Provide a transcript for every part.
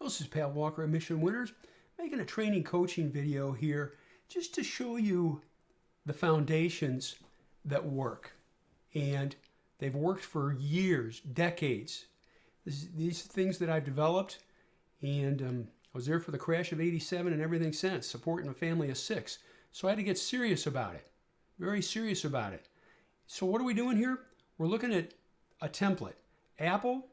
This is Pat Walker at Mission Winners, making a training coaching video here just to show you the foundations that work. And they've worked for years, decades. These things that I've developed, and I was there for the crash of '87 and everything since, supporting a family of 6. So I had to get serious about it, very serious about it. So what are we doing here? We're looking at a template. Apple,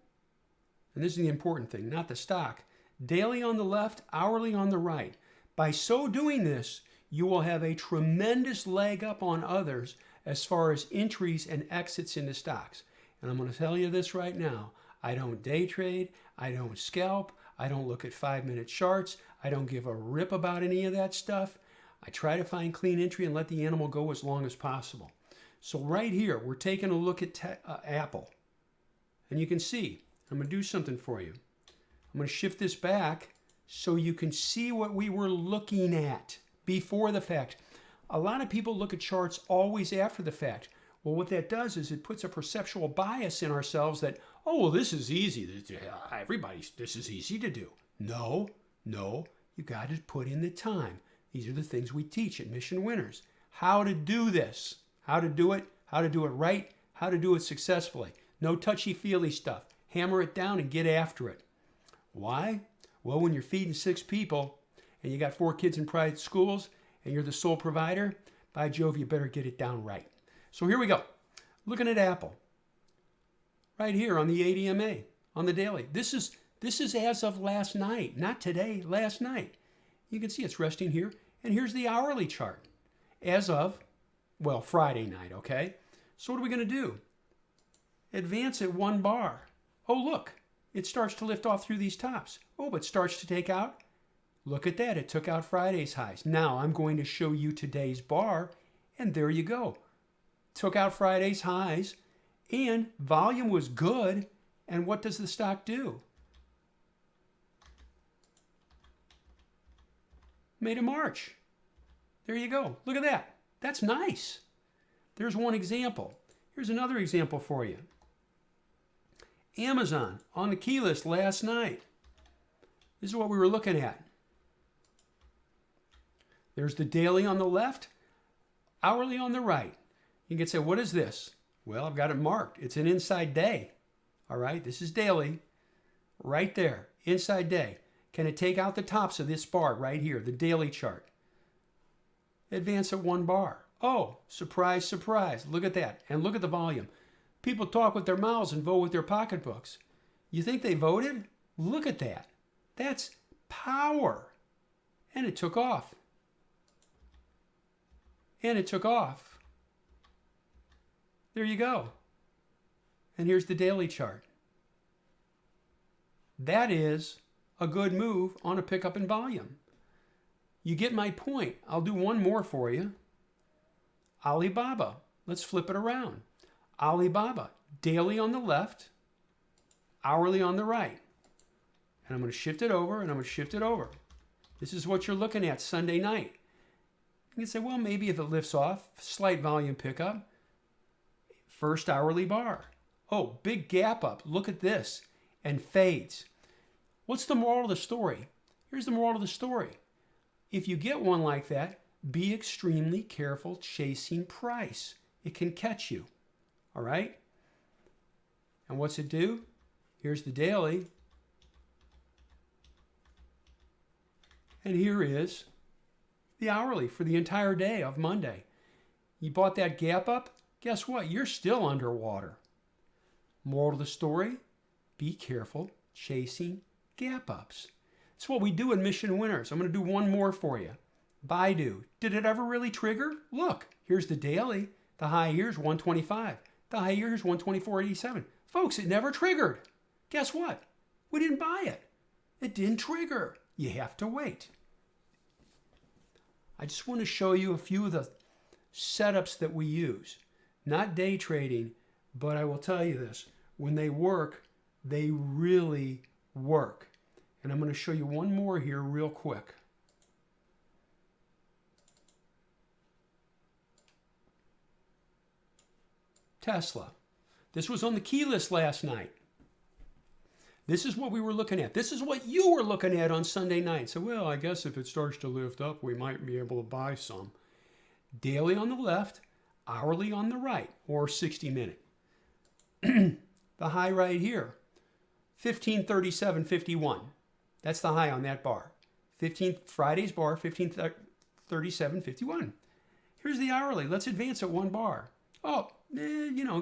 and this is the important thing, not the stock, daily on the left, hourly on the right. By so doing this, you will have a tremendous leg up on others as far as entries and exits into stocks. And I'm going to tell you this right now. I don't day trade. I don't scalp. I don't look at 5-minute charts. I don't give a rip about any of that stuff. I try to find clean entry and let the animal go as long as possible. So right here, we're taking a look at Apple. And you can see, I'm going to do something for you. I'm going to shift this back so you can see what we were looking at before the fact. A lot of people look at charts always after the fact. Well, what that does is it puts a perceptual bias in ourselves that, oh, well, this is easy. This is easy to do. No, you got to put in the time. These are the things we teach at Mission Winners. How to do this, how to do it right, how to do it successfully. No touchy-feely stuff. Hammer it down and get after it. Why? Well, when you're feeding 6 people and you got 4 kids in private schools and you're the sole provider, by Jove, you better get it down right. So here we go. Looking at Apple. Right here on the ADMA, on the daily. This is as of last night, not today, last night. You can see it's resting here. And here's the hourly chart as of, well, Friday night, okay? So what are we going to do? Advance at 1 bar. Oh, look, it starts to lift off through these tops. Oh, but starts to take out. Look at that. It took out Friday's highs. Now I'm going to show you today's bar, and there you go. Took out Friday's highs, and volume was good. And what does the stock do? Made a march. There you go. Look at that. That's nice. There's one example. Here's another example for you. Amazon on the key list last night. This is what we were looking at. There's the daily on the left, hourly on the right. You can say, what is this? Well, I've got it marked. It's an inside day. All right, this is daily. Right there, inside day. Can it take out the tops of this bar right here, the daily chart? Advance at 1 bar. Oh, surprise, surprise. Look at that. And look at the volume. People talk with their mouths and vote with their pocketbooks. You think they voted? Look at that. That's power. And it took off. And it took off. There you go. And here's the daily chart. That is a good move on a pickup in volume. You get my point. I'll do one more for you. Alibaba. Let's flip it around. Alibaba, daily on the left, hourly on the right. And I'm going to shift it over, and I'm going to shift it over. This is what you're looking at Sunday night. You can say, well, maybe if it lifts off, slight volume pickup, first hourly bar. Oh, big gap up. Look at this. And fades. What's the moral of the story? Here's the moral of the story. If you get one like that, be extremely careful chasing price. It can catch you. All right? And what's it do? Here's the daily. And here is the hourly for the entire day of Monday. You bought that gap up? Guess what? You're still underwater. Moral of the story, be careful chasing gap ups. It's what we do in Mission Winners. I'm going to do one more for you. Baidu. Did it ever really trigger? Look, here's the daily. The high here is 125. The high here is 124.87. Folks, it never triggered. Guess what? We didn't buy it. It didn't trigger. You have to wait. I just want to show you a few of the setups that we use. Not day trading, but I will tell you this. When they work, they really work. And I'm going to show you one more here real quick. Tesla. This was on the key list last night. This is what we were looking at. This is what you were looking at on Sunday night. So, well, I guess if it starts to lift up, we might be able to buy some. Daily on the left, hourly on the right, or 60-minute. The high right here, 1537.51. That's the high on that bar. Friday's bar, 1537.51. Here's the hourly. Let's advance it one bar. Oh,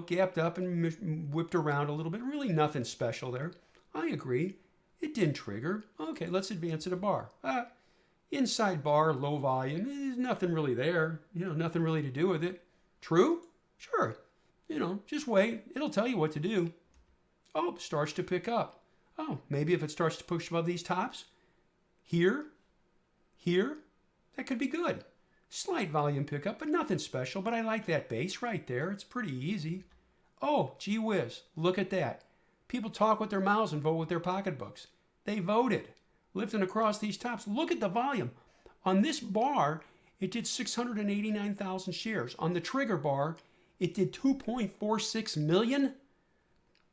gapped up and whipped around a little bit. Really nothing special there. I agree. It didn't trigger. Okay, let's advance it a bar. Inside bar, low volume. There's nothing really there. Nothing really to do with it. True? Sure. Just wait. It'll tell you what to do. Oh, starts to pick up. Oh, maybe if it starts to push above these tops, here, that could be good. Slight volume pickup, but nothing special. But I like that base right there. It's pretty easy. Oh, gee whiz. Look at that. People talk with their mouths and vote with their pocketbooks. They voted. Lifting across these tops. Look at the volume. On this bar, it did 689,000 shares. On the trigger bar, it did 2.46 million.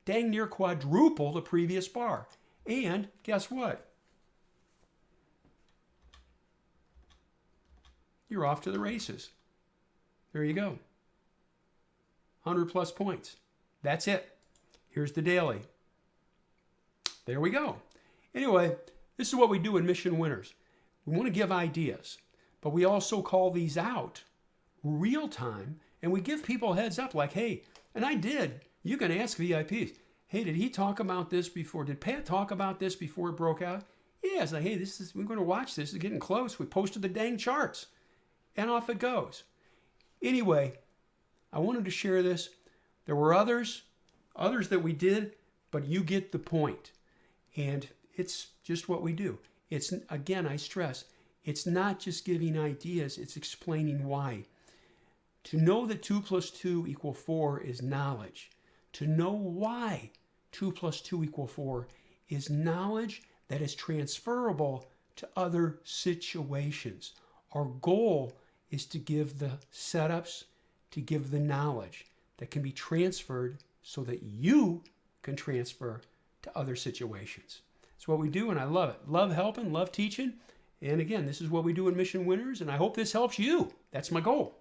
Dang near quadruple the previous bar. And guess what? You're off to the races. There you go. 100 plus points. That's it. Here's the daily. There we go. Anyway, this is what we do in Mission Winners. We want to give ideas, but we also call these out real time, and we give people a heads up like, hey, and I did. You can ask VIPs. Hey, did he talk about this before? Did Pat talk about this before it broke out? Yeah, it's like, hey, we're going to watch this. It's getting close. We posted the dang charts. And off it goes. Anyway, I wanted to share this. There were others that we did, but you get the point. And it's just what we do. It's, again, I stress, it's not just giving ideas, it's explaining why. To know that 2 plus 2 equal 4 is knowledge. To know why 2 plus 2 equal 4 is knowledge that is transferable to other situations. Our goal is to give the setups, to give the knowledge that can be transferred so that you can transfer to other situations. It's what we do, and I love it. Love helping, love teaching. And again, this is what we do in Mission Winners, and I hope this helps you. That's my goal.